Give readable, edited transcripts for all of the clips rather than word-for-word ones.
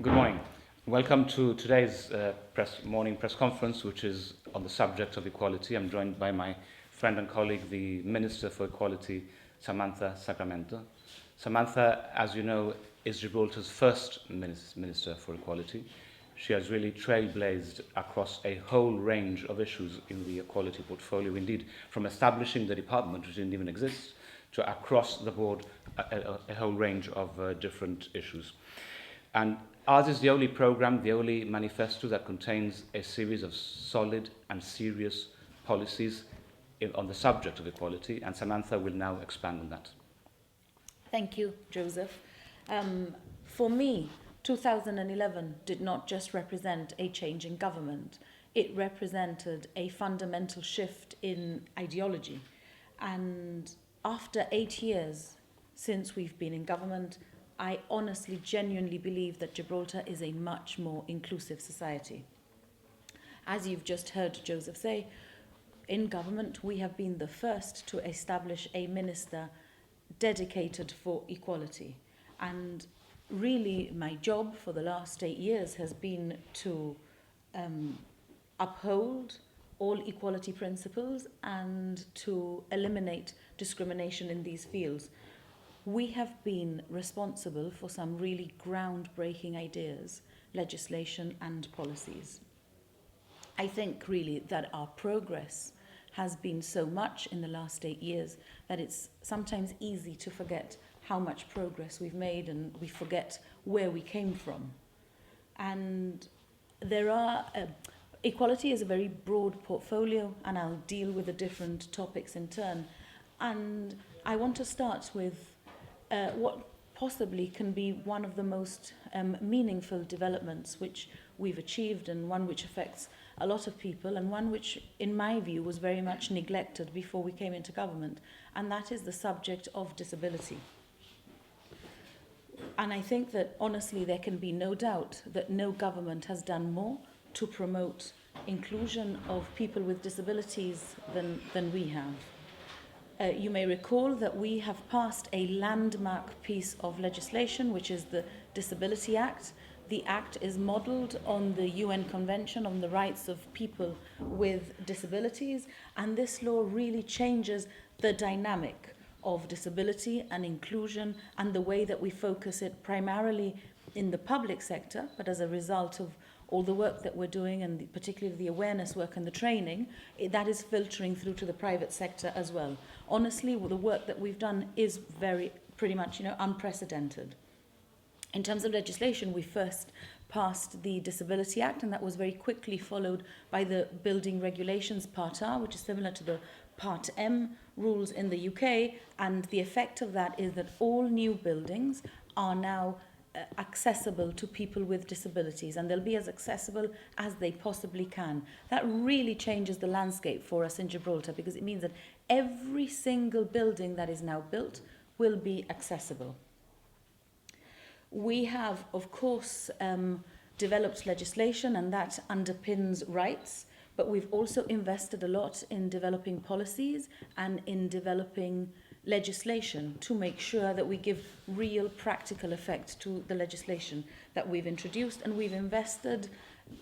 Good morning. Welcome to today's morning press conference, which is on the subject of equality. I'm joined by my friend and colleague, the Minister for Equality, Samantha, Sacramento. Samantha, as you know, is Gibraltar's first Minister for Equality. She has really trailblazed across a whole range of issues in the equality portfolio, indeed, from establishing the department, which didn't even exist, to across the board a whole range of different issues. And ours is the only program, the only manifesto that contains a series of solid and serious policies on the subject of equality, and Samantha will now expand on that. Thank you, Joseph. For me, 2011 did not just represent a change in government. It represented a fundamental shift in ideology. And after 8 years since we've been in government, I honestly, genuinely believe that Gibraltar is a much more inclusive society. As you've just heard Joseph say, in government we have been the first to establish a minister dedicated for equality. And really my job for the last 8 years has been to uphold all equality principles and to eliminate discrimination in these fields. We have been responsible for some really groundbreaking ideas, legislation and policies. I think really that our progress has been so much in the last 8 years that it's sometimes easy to forget how much progress we've made, and we forget where we came from. And equality is a very broad portfolio, and I'll deal with the different topics in turn. And I want to start with what possibly can be one of the most meaningful developments which we've achieved, and one which affects a lot of people, and one which, in my view, was very much neglected before we came into government, and that is the subject of disability. And I think that, honestly, there can be no doubt that no government has done more to promote inclusion of people with disabilities than we have. You may recall that we have passed a landmark piece of legislation, which is the Disability Act. The Act is modelled on the UN Convention on the Rights of People with Disabilities, and this law really changes the dynamic of disability and inclusion and the way that we focus it primarily in the public sector, but as a result of all the work that we're doing, and particularly the awareness work and the training, that is filtering through to the private sector as well. Honestly, the work that we've done is pretty much unprecedented. In terms of legislation, we first passed the Disability Act, and that was very quickly followed by the Building Regulations Part R, which is similar to the Part M rules in the UK, and the effect of that is that all new buildings are now accessible to people with disabilities, and they'll be as accessible as they possibly can. That really changes the landscape for us in Gibraltar, because it means that every single building that is now built will be accessible. We have, of course, developed legislation, and that underpins rights, but we've also invested a lot in developing policies and in developing legislation to make sure that we give real practical effect to the legislation that we've introduced, and we've invested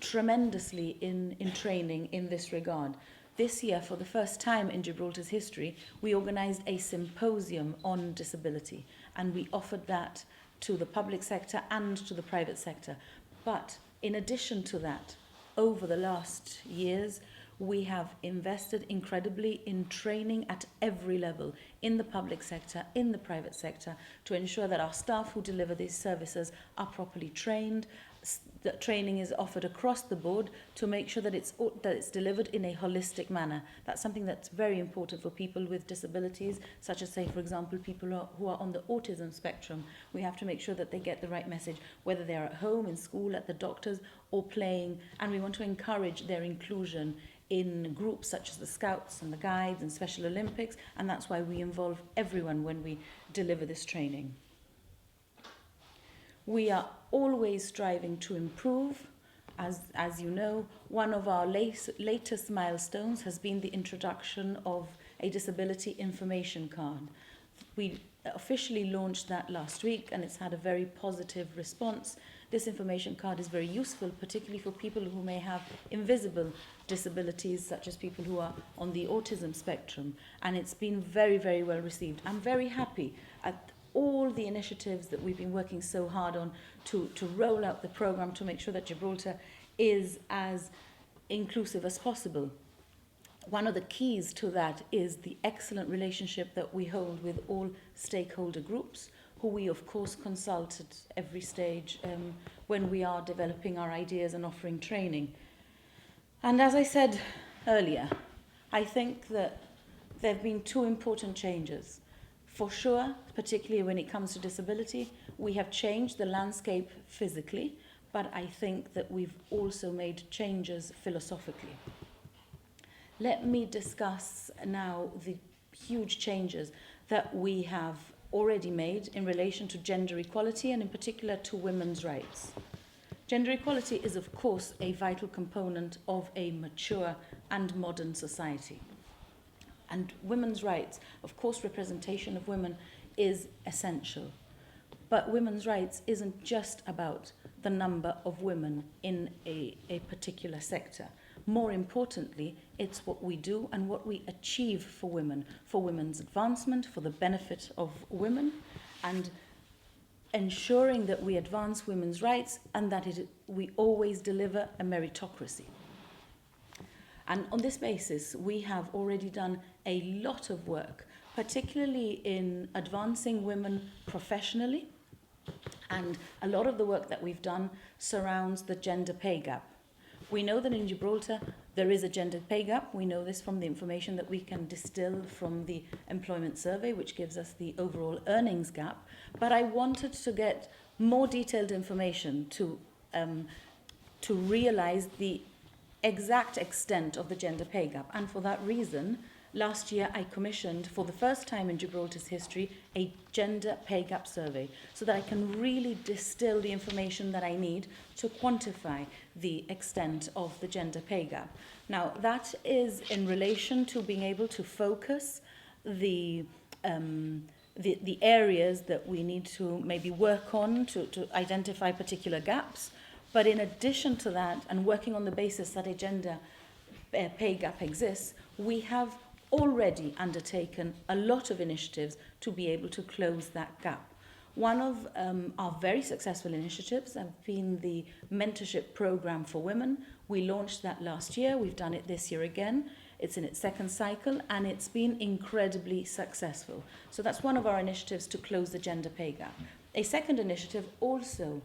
tremendously in training in this regard. This year, for the first time in Gibraltar's history, we organised a symposium on disability, and we offered that to the public sector and to the private sector. But in addition to that, over the last years, we have invested incredibly in training at every level, in the public sector, in the private sector, to ensure that our staff who deliver these services are properly trained. That training is offered across the board to make sure that it's delivered in a holistic manner. That's something that's very important for people with disabilities, such as, say, for example, people who are on the autism spectrum. We have to make sure that they get the right message, whether they're at home, in school, at the doctors, or playing, and we want to encourage their inclusion in groups such as the Scouts and the Guides and Special Olympics, and that's why we involve everyone when we deliver this training. We are always striving to improve. As you know, one of our latest milestones has been the introduction of a disability information card. we officially launched that last week, and it's had a very positive response. This information card is very useful, particularly for people who may have invisible disabilities, such as people who are on the autism spectrum, and it's been very, very well received. I'm very happy at all the initiatives that we've been working so hard on to roll out the program to make sure that Gibraltar is as inclusive as possible. One of the keys to that is the excellent relationship that we hold with all stakeholder groups, who we of course consult at every stage when we are developing our ideas and offering training. And as I said earlier, I think that there have been two important changes. For sure, particularly when it comes to disability, we have changed the landscape physically, but I think that we've also made changes philosophically. Let me discuss now the huge changes that we have already made in relation to gender equality and in particular to women's rights. Gender equality is of course a vital component of a mature and modern society. And women's rights, of course representation of women is essential. But women's rights isn't just about the number of women in a particular sector. More importantly, it's what we do and what we achieve for women, for women's advancement, for the benefit of women, and ensuring that we advance women's rights and that we always deliver a meritocracy. And on this basis, we have already done a lot of work, particularly in advancing women professionally. And a lot of the work that we've done surrounds the gender pay gap. We know that in Gibraltar there is a gender pay gap. We know this from the information that we can distill from the employment survey, which gives us the overall earnings gap. But I wanted to get more detailed information to realize the exact extent of the gender pay gap. And for that reason, last year I commissioned, for the first time in Gibraltar's history, a gender pay gap survey so that I can really distill the information that I need to quantify the extent of the gender pay gap. Now, that is in relation to being able to focus the areas that we need to maybe work on to identify particular gaps. But in addition to that, and working on the basis that a gender pay gap exists, we have already undertaken a lot of initiatives to be able to close that gap. One of our very successful initiatives have been the mentorship program for women. We launched that last year. We've done it this year again. It's in its second cycle, and it's been incredibly successful. So that's one of our initiatives to close the gender pay gap. A second initiative also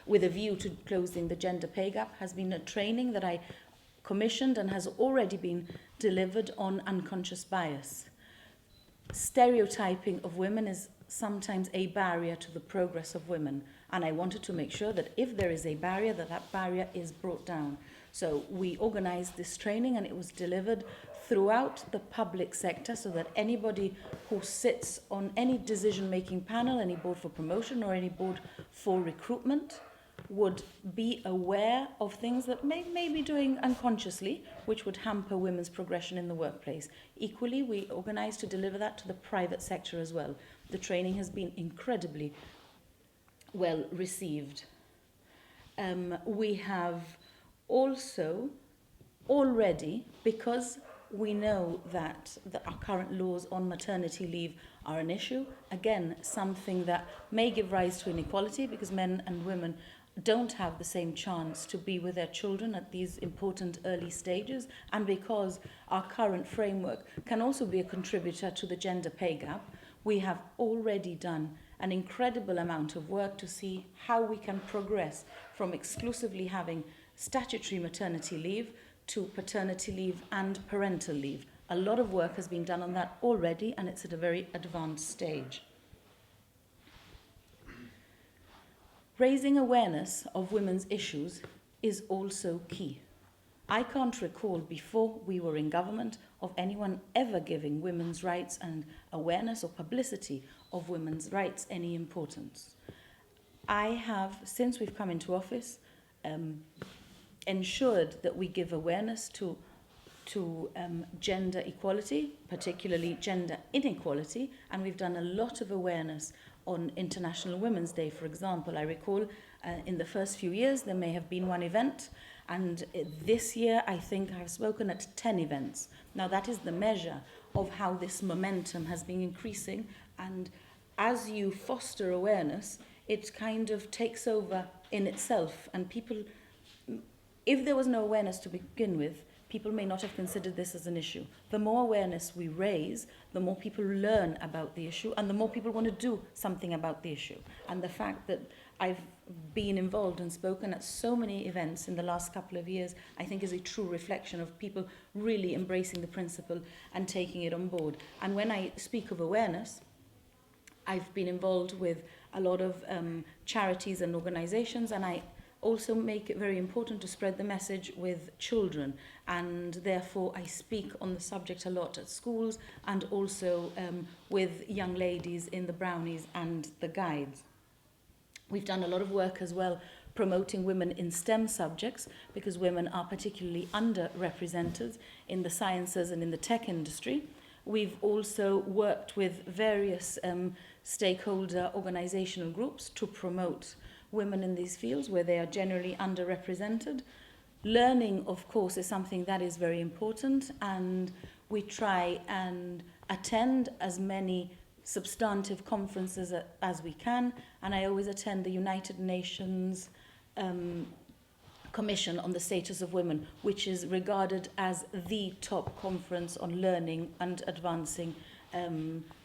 with a view to closing the gender pay gap has been a training that I commissioned and has already been delivered on unconscious bias. Stereotyping of women is sometimes a barrier to the progress of women, and I wanted to make sure that if there is a barrier, that barrier is brought down. So we organized this training, and it was delivered throughout the public sector so that anybody who sits on any decision-making panel, any board for promotion or any board for recruitment, would be aware of things that may be doing unconsciously, which would hamper women's progression in the workplace. Equally, we organized to deliver that to the private sector as well. The training has been incredibly well received. We have also already, because we know that our current laws on maternity leave are an issue, again, something that may give rise to inequality because men and women don't have the same chance to be with their children at these important early stages, and because our current framework can also be a contributor to the gender pay gap, we have already done an incredible amount of work to see how we can progress from exclusively having statutory maternity leave to paternity leave and parental leave. A lot of work has been done on that already, and it's at a very advanced stage. Raising awareness of women's issues is also key. I can't recall before we were in government of anyone ever giving women's rights and awareness or publicity of women's rights any importance. I have, since we've come into office, ensured that we give awareness to to gender equality, particularly gender inequality, and we've done a lot of awareness on International Women's Day, for example. I recall in the first few years there may have been one event, and this year I think I've spoken at 10 events. Now that is the measure of how this momentum has been increasing, and as you foster awareness, it kind of takes over in itself, and people, if there was no awareness to begin with, people may not have considered this as an issue. The more awareness we raise, the more people learn about the issue, and the more people want to do something about the issue. And the fact that I've been involved and spoken at so many events in the last couple of years, I think is a true reflection of people really embracing the principle and taking it on board. And when I speak of awareness, I've been involved with a lot of charities and organizations, and I also make it very important to spread the message with children, and therefore I speak on the subject a lot at schools and also with young ladies in the brownies and the guides. We've done a lot of work as well promoting women in STEM subjects, because women are particularly underrepresented in the sciences and in the tech industry. We've also worked with various stakeholder organizational groups to promote women in these fields where they are generally underrepresented. Learning, of course, is something that is very important, and we try and attend as many substantive conferences as we can, and I always attend the United Nations Commission on the Status of Women, which is regarded as the top conference on learning and advancing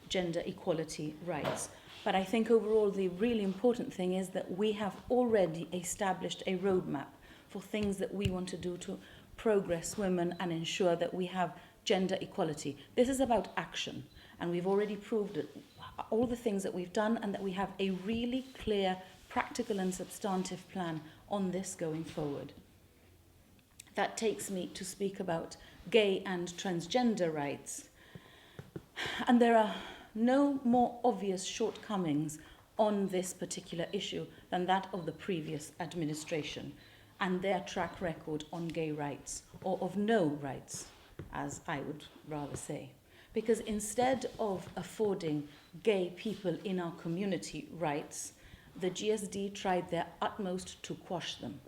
gender equality rights. But I think overall the really important thing is that we have already established a roadmap for things that we want to do to progress women and ensure that we have gender equality. This is about action, and we've already proved it, all the things that we've done, and that we have a really clear, practical and substantive plan on this going forward. That takes me to speak about gay and transgender rights. And there are no more obvious shortcomings on this particular issue than that of the previous administration and their track record on gay rights, or of no rights, as I would rather say. Because instead of affording gay people in our community rights, the GSD tried their utmost to quash them.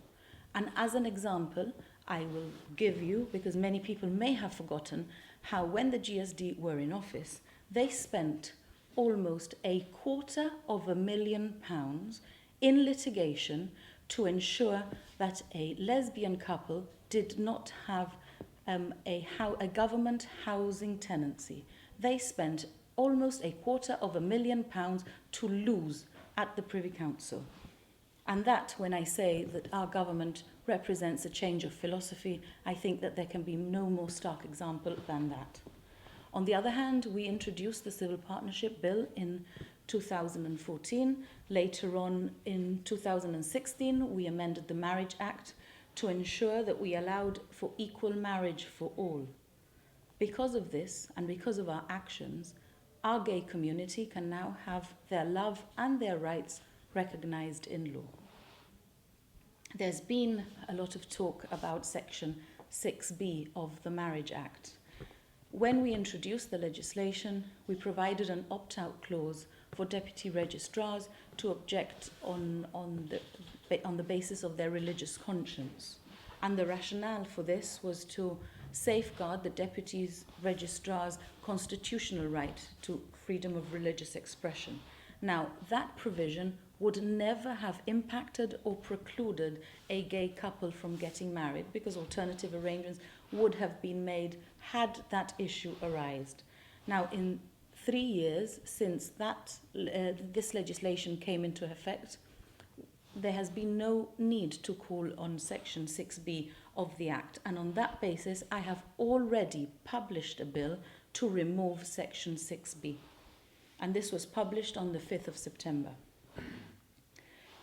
And as an example, I will give you, because many people may have forgotten, how when the GSD were in office, they spent almost £250,000 in litigation to ensure that a lesbian couple did not have a government housing tenancy. They spent almost £250,000 to lose at the Privy Council. And that, when I say that our government represents a change of philosophy, I think that there can be no more stark example than that. On the other hand, we introduced the Civil Partnership Bill in 2014. Later on, in 2016, we amended the Marriage Act to ensure that we allowed for equal marriage for all. Because of this, and because of our actions, our gay community can now have their love and their rights recognized in law. There's been a lot of talk about Section 6B of the Marriage Act. When we introduced the legislation, we provided an opt-out clause for deputy registrars to object on the basis of their religious conscience. And the rationale for this was to safeguard the deputy registrar's constitutional right to freedom of religious expression. Now, that provision would never have impacted or precluded a gay couple from getting married, because alternative arrangements would have been made had that issue arisen. Now, in 3 years since this legislation came into effect, there has been no need to call on Section 6B of the Act, and on that basis I have already published a bill to remove Section 6B, and this was published on the 5th of September.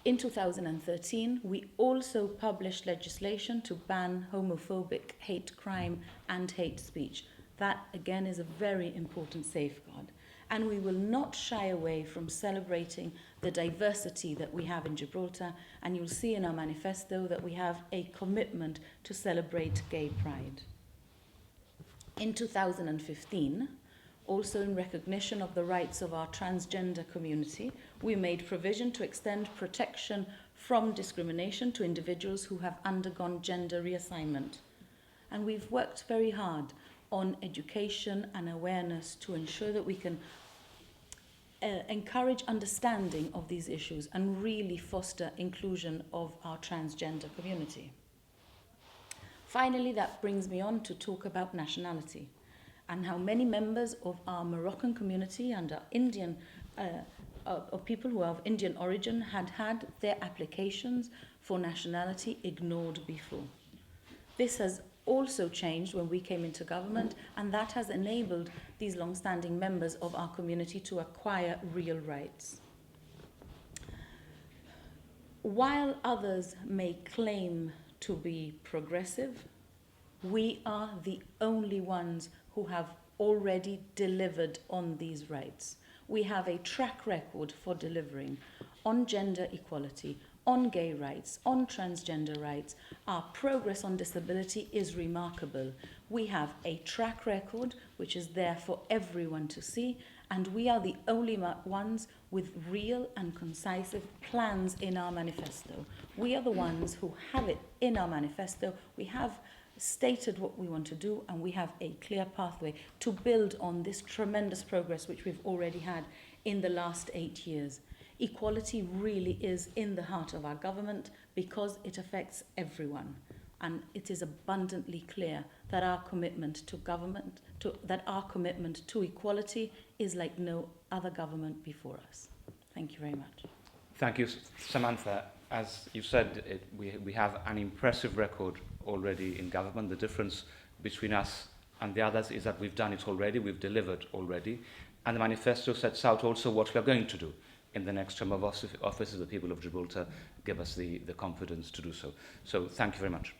In 2013, we also published legislation to ban homophobic hate crime and hate speech. That, again, is a very important safeguard. And we will not shy away from celebrating the diversity that we have in Gibraltar, and you'll see in our manifesto that we have a commitment to celebrate gay pride. In 2015, also in recognition of the rights of our transgender community, we made provision to extend protection from discrimination to individuals who have undergone gender reassignment. And we've worked very hard on education and awareness to ensure that we can encourage understanding of these issues and really foster inclusion of our transgender community. Finally, that brings me on to talk about nationality and how many members of our Moroccan community and our Indian, of people who are of Indian origin had their applications for nationality ignored before. This has also changed when we came into government, and that has enabled these long-standing members of our community to acquire real rights. While others may claim to be progressive, we are the only ones who have already delivered on these rights. We have a track record for delivering on gender equality, on gay rights, on transgender rights. Our progress on disability is remarkable. We have a track record which is there for everyone to see, and we are the only ones with real and concise plans in our manifesto. We are the ones who have it in our manifesto. We have stated what we want to do, and we have a clear pathway to build on this tremendous progress which we've already had in the last 8 years. Equality really is in the heart of our government because it affects everyone. And it is abundantly clear that our commitment to government, that our commitment to equality is like no other government before us. Thank you very much. Thank you, Samantha. As you said, we have an impressive record already in government. The difference between us and the others is that we've done it already, we've delivered already, and the manifesto sets out also what we are going to do in the next term of office. The people of Gibraltar give us the confidence to do so. So thank you very much.